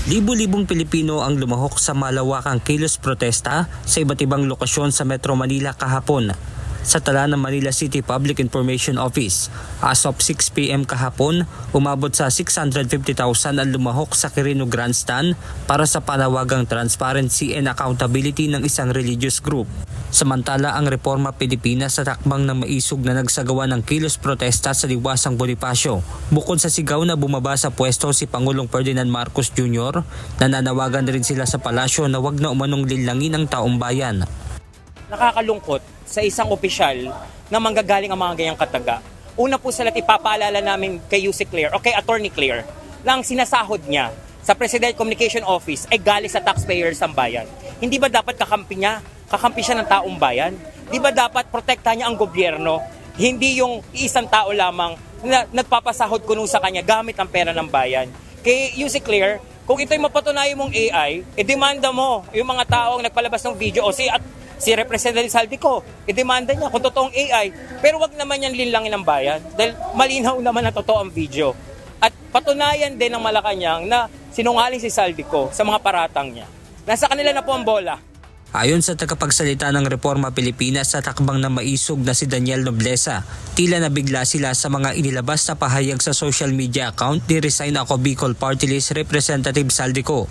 Libo-libong Pilipino ang lumahok sa malawakang kilos protesta sa iba't ibang lokasyon sa Metro Manila kahapon. Sa tala ng Manila City Public Information Office, as of 6 p.m. kahapon, umabot sa 650,000 ang lumahok sa Quirino Grandstand para sa panawagang transparency and accountability ng isang religious group. Samantala, ang Reforma Pilipinas sa takbang ng maisog na nagsagawa ng kilos protesta sa Liwasang Bonifacio. Bukod sa sigaw na bumaba sa pwesto si Pangulong Ferdinand Marcos Jr., nananawagan rin sila sa palasyo na wag na umanong linlangin ang taong bayan. Nakakalungkot sa isang opisyal na manggagaling ang mga ganyang kataga. Una po sa lahat, ipapaalala namin kay UC Claire o kay Attorney Claire na ang sinasahod niya sa President Communication Office ay galing sa taxpayers ng bayan. Hindi ba dapat kakampi siya ng taong bayan? Di ba dapat protektahan niya ang gobyerno? Hindi yung isang tao lamang na nagpapasahod kuno sa kanya gamit ang pera ng bayan. Kay UC Claire, kung ito'y mapatunayan mong AI, demanda mo yung mga taong nagpalabas ng video o si Representative Saldico, i-demanda niya kung totoong AI. Pero wag naman yan linlangin ng bayan dahil malinaw naman na totoo ang video. At patunayan din ng Malacanang na sinungaling si Saldico sa mga paratang niya. Nasa kanila na po ang bola. Ayon sa tagapagsalita ng Reforma Pilipinas sa takbang na maisog na si Daniel Nobleza, tila nabigla sila sa mga inilabas na pahayag sa social media account ni Resign Ako Bicol Party List Representative Saldico.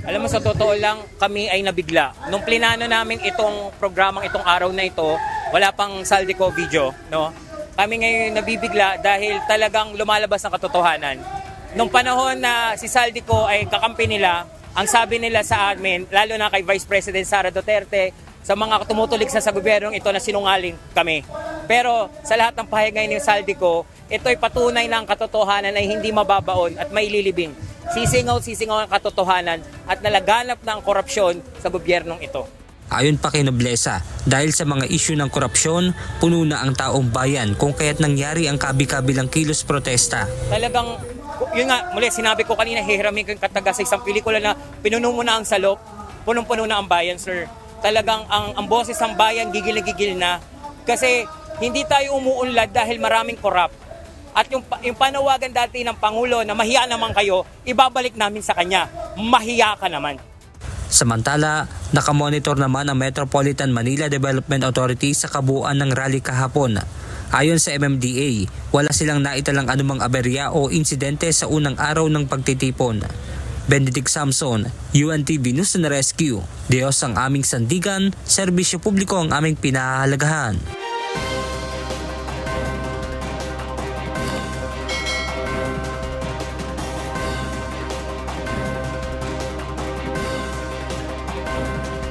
Alam mo, sa totoo lang, kami ay nabigla. Nung plinano namin itong programang itong araw na ito, wala pang Saldico video, no? Kami ngayon nabibigla dahil talagang lumalabas ang katotohanan. Nung panahon na si Saldico ay kakampi nila, ang sabi nila sa amin, lalo na kay Vice President Sara Duterte, sa mga tumutulig sa gobyernong ito na sinungaling kami. Pero sa lahat ng pahayag ngayon ni Saldico, ito'y patunay ng katotohanan ay hindi mababaon at maililibing. Sisingaw ang katotohanan at nalaganap na ang korupsyon sa gobyernong ito. Ayon pa kay Nobleza, dahil sa mga isyu ng korupsyon, puno na ang taong bayan kung kaya't nangyari ang kabi-kabilang kilos protesta. Talagang, yun nga, muli sinabi ko kanina, hihiramin ko yung kataga sa isang pelikula na pinuno mo na ang salop, punong-puno na ang bayan, sir. Talagang ang boses ng bayan gigil na gigil na kasi hindi tayo umuunlad dahil maraming korap. At yung panawagan dati ng Pangulo na mahiya naman kayo, ibabalik namin sa kanya, mahiya ka naman. Samantala, nakamonitor naman ang Metropolitan Manila Development Authority sa kabuuan ng rally kahapon. Ayon sa MMDA, wala silang naitalang anumang aberya o insidente sa unang araw ng pagtitipon. Benedict Samson, UNTV News and Rescue. Diyos ang aming sandigan, serbisyo publiko ang aming pinahahalagahan.